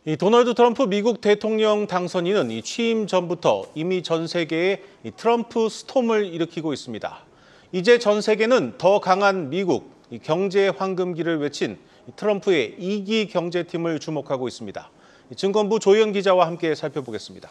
이 도널드 트럼프 미국 대통령 당선인은 이 취임 전부터 이미 전 세계에 이 트럼프 스톰을 일으키고 있습니다. 이제 전 세계는 더 강한 미국, 이 경제 황금기를 외친 트럼프의 2기 경제팀을 주목하고 있습니다. 증권부 조현 기자와 함께 살펴보겠습니다.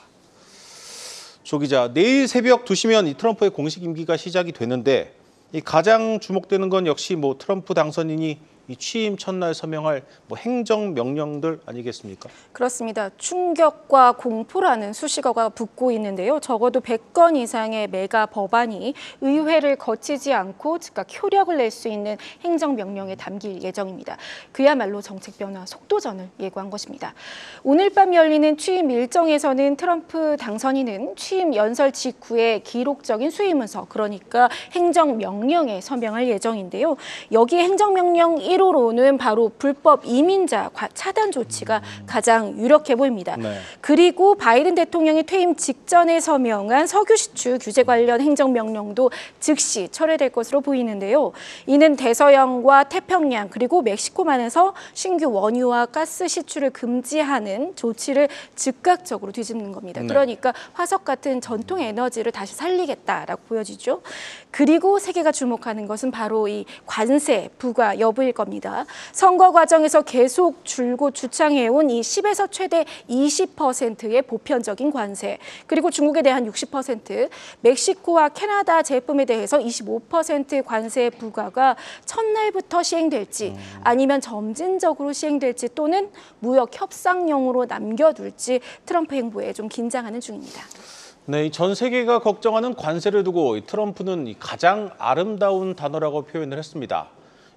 조 기자, 내일 새벽 2시면 이 트럼프의 공식 임기가 시작이 되는데 이 가장 주목되는 건 역시 트럼프 당선인이 이 취임 첫날 서명할 행정 명령들 아니겠습니까? 그렇습니다. 충격과 공포라는 수식어가 붙고 있는데요. 적어도 100건 이상의 메가 법안이 의회를 거치지 않고 즉각 효력을 낼 수 있는 행정 명령에 담길 예정입니다. 그야말로 정책 변화 속도전을 예고한 것입니다. 오늘 밤 열리는 취임 일정에서는 트럼프 당선인은 취임 연설 직후에 기록적인 수의문서, 그러니까 행정 명령에 서명할 예정인데요. 여기에 행정 명령 1호로는 바로 불법 이민자 차단 조치가 가장 유력해 보입니다. 네. 그리고 바이든 대통령이 퇴임 직전에 서명한 석유 시추 규제 관련 행정명령도 즉시 철회될 것으로 보이는데요. 이는 대서양과 태평양 그리고 멕시코만에서 신규 원유와 가스 시추를 금지하는 조치를 즉각적으로 뒤집는 겁니다. 네. 그러니까 화석 같은 전통 에너지를 다시 살리겠다라고 보여지죠. 그리고 세계가 주목하는 것은 바로 이 관세 부과 여부일 겁니다. 선거 과정에서 계속 줄곧 주창해온 이 10에서 최대 20%의 보편적인 관세, 그리고 중국에 대한 60%, 멕시코와 캐나다 제품에 대해서 25% 관세 부과가 첫날부터 시행될지 아니면 점진적으로 시행될지 또는 무역 협상용으로 남겨둘지 트럼프 행보에 좀 긴장하는 중입니다. 네, 전 세계가 걱정하는 관세를 두고 트럼프는 가장 아름다운 단어라고 표현을 했습니다.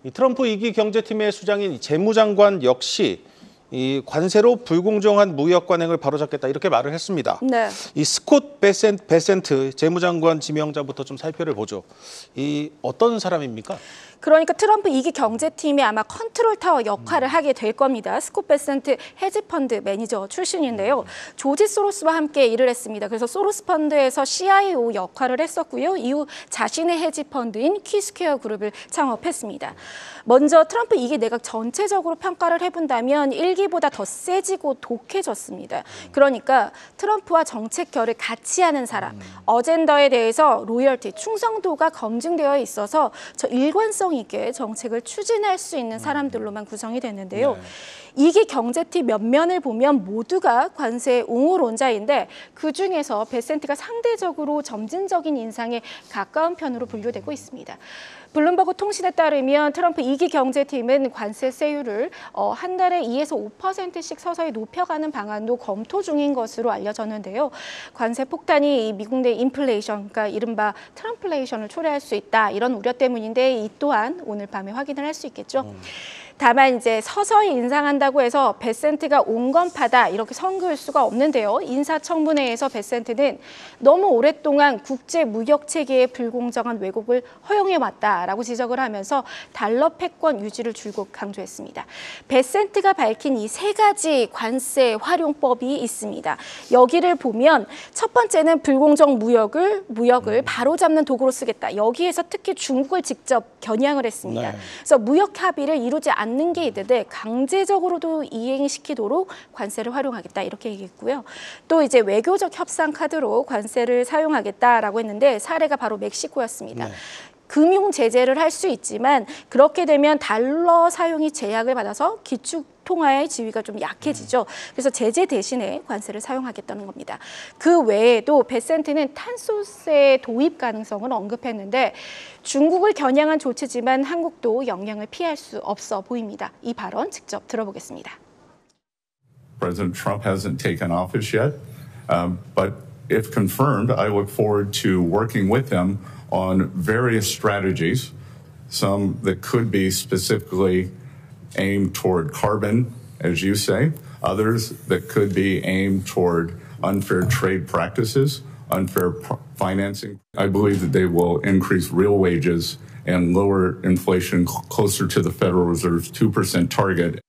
이 트럼프 2기 경제팀의 수장인 재무장관 역시 이 관세로 불공정한 무역 관행을 바로잡겠다 이렇게 말을 했습니다. 네. 이 스콧 베센트 재무장관 지명자부터 좀 살펴를 보죠. 이 어떤 사람입니까? 그러니까 트럼프 2기 경제팀이 아마 컨트롤 타워 역할을 하게 될 겁니다. 스콧 베센트 헤지펀드 매니저 출신인데요. 조지 소로스와 함께 일을 했습니다. 그래서 소로스 펀드에서 CIO 역할을 했었고요. 이후 자신의 헤지펀드인 퀴스퀘어 그룹을 창업했습니다. 먼저 트럼프 2기 내각 전체적으로 평가를 해본다면 1기보다 더 세지고 독해졌습니다. 그러니까 트럼프와 정책 결을 같이 하는 사람, 어젠더에 대해서 로열티, 충성도가 검증되어 있어서 저 일관성 있게 정책을 추진할 수 있는 사람들로만 구성이 됐는데요. 네. 이게 경제팀 면면을 보면 모두가 관세 옹호론자인데 그중에서 베센트가 상대적으로 점진적인 인상에 가까운 편으로 분류되고 있습니다. 블룸버그 통신에 따르면 트럼프 2기 경제팀은 관세 세율을 한 달에 2에서 5%씩 서서히 높여가는 방안도 검토 중인 것으로 알려졌는데요. 관세 폭탄이 미국 내 인플레이션, 그러니까 이른바 트럼플레이션을 초래할 수 있다, 이런 우려 때문인데 이 또한 오늘 밤에 확인을 할 수 있겠죠. 다만 이제 서서히 인상한다고 해서 베센트가 온건파다 이렇게 선그을 수가 없는데요. 인사청문회에서 베센트는 너무 오랫동안 국제 무역 체계의 불공정한 왜곡을 허용해왔다라고 지적을 하면서 달러 패권 유지를 줄곧 강조했습니다. 베센트가 밝힌 이 3가지 관세 활용법이 있습니다. 여기를 보면 첫 번째는 불공정 무역을 바로잡는 도구로 쓰겠다. 여기에서 특히 중국을 직접 겨냥을 했습니다. 네. 그래서 무역 합의를 이루지 않는 게 있는데 강제적으로도 이행시키도록 관세를 활용하겠다 이렇게 얘기했고요. 또 이제 외교적 협상 카드로 관세를 사용하겠다라고 했는데 사례가 바로 멕시코였습니다. 네. 금융 제재를 할 수 있지만 그렇게 되면 달러 사용이 제약을 받아서 기축 통화의 지위가 좀 약해지죠. 그래서 제재 대신에 관세를 사용하겠다는 겁니다. 그 외에도 베센트는 탄소세 도입 가능성을 언급했는데 중국을 겨냥한 조치지만 한국도 영향을 피할 수 없어 보입니다. 이 발언 직접 들어보겠습니다. President Trump hasn't taken office yet, but if confirmed, I look forward to working with him on various strategies, some that could be specifically aimed toward carbon, as you say, others that could be aimed toward unfair trade practices, unfair financing. I believe that they will increase real wages and lower inflation closer to the Federal Reserve's 2% target.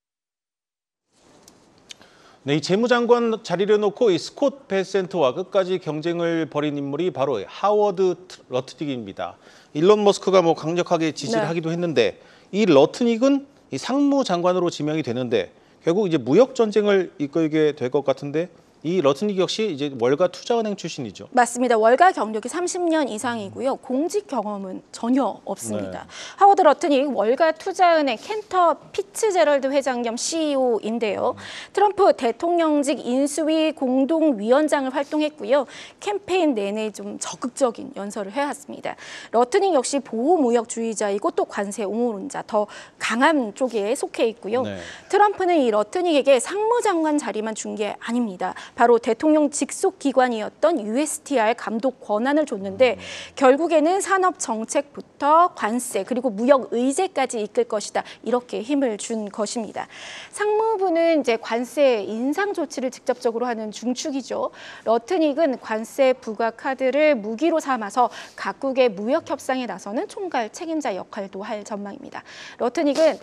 네, 이 재무장관 자리를 놓고 이 스콧 베센트와 끝까지 경쟁을 벌인 인물이 바로 하워드 러트닉입니다. 일론 머스크가 강력하게 지지를 하기도 했는데 이 러트닉은 이 상무장관으로 지명이 되는데 결국 이제 무역 전쟁을 이끌게 될 것 같은데 이 러트닉 역시 이제 월가 투자은행 출신이죠. 맞습니다. 월가 경력이 30년 이상이고요. 공직 경험은 전혀 없습니다. 네. 하워드 러트닉 월가 투자은행 켄터 피츠제럴드 회장 겸 CEO인데요. 트럼프 대통령직 인수위 공동위원장을 활동했고요. 캠페인 내내 좀 적극적인 연설을 해왔습니다. 러트닉 역시 보호무역주의자이고 또 관세 옹호론자, 더 강한 쪽에 속해 있고요. 네. 트럼프는 이 러트닉에게 상무장관 자리만 준 게 아닙니다. 바로 대통령 직속 기관이었던 USTR 감독 권한을 줬는데 결국에는 산업 정책부터 관세 그리고 무역 의제까지 이끌 것이다. 이렇게 힘을 준 것입니다. 상무부는 이제 관세 인상 조치를 직접적으로 하는 중축이죠. 러트닉은 관세 부과 카드를 무기로 삼아서 각국의 무역 협상에 나서는 총괄 책임자 역할도 할 전망입니다. 러트닉은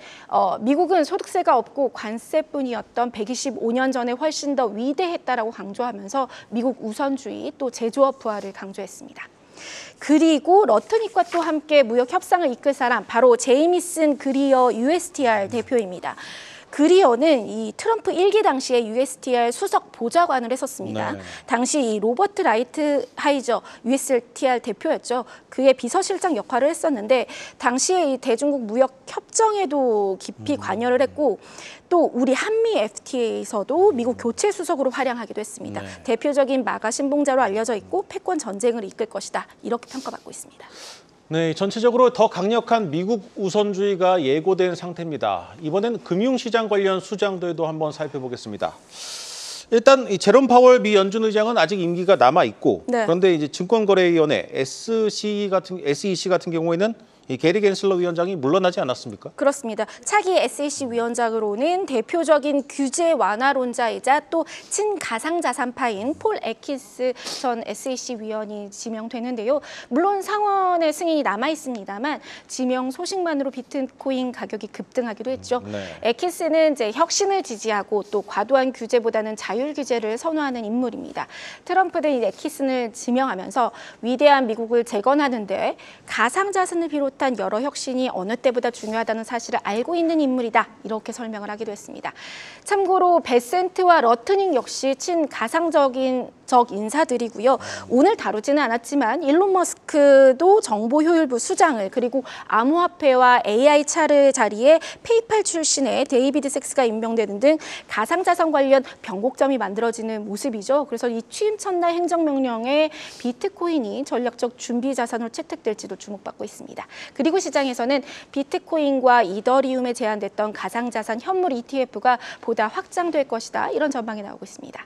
미국은 소득세가 없고 관세뿐이었던 125년 전에 훨씬 더 위대했다라고 강조하면서 미국 우선주의 또 제조업 부활을 강조했습니다. 그리고 러트닉과 또 함께 무역 협상을 이끌 사람 바로 제이미슨 그리어 USTR 대표입니다. 그리어는 이 트럼프 1기 당시에 USTR 수석 보좌관을 했었습니다. 네. 당시 이 로버트 라이트하이저 USTR 대표였죠. 그의 비서실장 역할을 했었는데 당시에 이 대중국 무역 협정에도 깊이 관여를 했고 또 우리 한미 FTA에서도 미국 교체 수석으로 활약하기도 했습니다. 네. 대표적인 마가 신봉자로 알려져 있고 패권 전쟁을 이끌 것이다. 이렇게 평가받고 있습니다. 네, 전체적으로 더 강력한 미국 우선주의가 예고된 상태입니다. 이번엔 금융시장 관련 수장들도 한번 살펴보겠습니다. 일단 이 제롬 파월 미 연준 의장은 아직 임기가 남아 있고 네. 그런데 이제 증권거래위원회 SEC 같은 경우에는 이 게리 겐슬러 위원장이 물러나지 않았습니까? 그렇습니다. 차기 SEC 위원장으로는 대표적인 규제 완화론자이자 또 친가상자산파인 폴 애키스 전 SEC 위원이 지명되는데요. 물론 상원의 승인이 남아 있습니다만 지명 소식만으로 비트코인 가격이 급등하기도 했죠. 네. 애키스는 이제 혁신을 지지하고 또 과도한 규제보다는 자율 규제를 선호하는 인물입니다. 트럼프는 이 애키스를 지명하면서 위대한 미국을 재건하는데 가상자산을 비롯 여러 혁신이 어느 때보다 중요하다는 사실을 알고 있는 인물이다. 이렇게 설명을 하기도 했습니다. 참고로 베센트와 러트닉 역시 친가상적인 인사들이고요. 오늘 다루지는 않았지만 일론 머스크도 정보효율부 수장을 그리고 암호화폐와 AI 차르 자리에 페이팔 출신의 데이비드 섹스가 임명되는 등 가상자산 관련 변곡점이 만들어지는 모습이죠. 그래서 이 취임 첫날 행정명령에 비트코인이 전략적 준비 자산으로 채택될지도 주목받고 있습니다. 그리고 시장에서는 비트코인과 이더리움에 제한됐던 가상자산 현물 ETF가 보다 확장될 것이다. 이런 전망이 나오고 있습니다.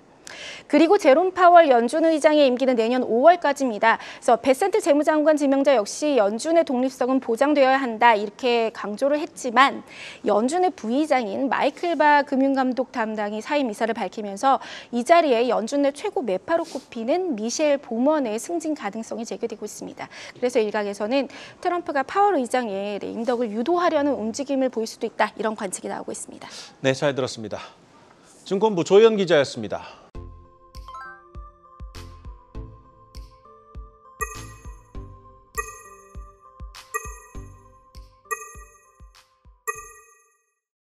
그리고 제롬 파월 연준 의장의 임기는 내년 5월까지입니다. 그래서 베센트 재무장관 지명자 역시 연준의 독립성은 보장되어야 한다 이렇게 강조를 했지만 연준의 부의장인 마이클 바 금융감독 담당이 사임 의사를 밝히면서 이 자리에 연준 내 최고 매파로 꼽히는 미셸 보먼의 승진 가능성이 제기되고 있습니다. 그래서 일각에서는 트럼프가 파월 의장의 레임덕을 유도하려는 움직임을 보일 수도 있다 이런 관측이 나오고 있습니다. 네, 잘 들었습니다. 증권부 조현 기자였습니다.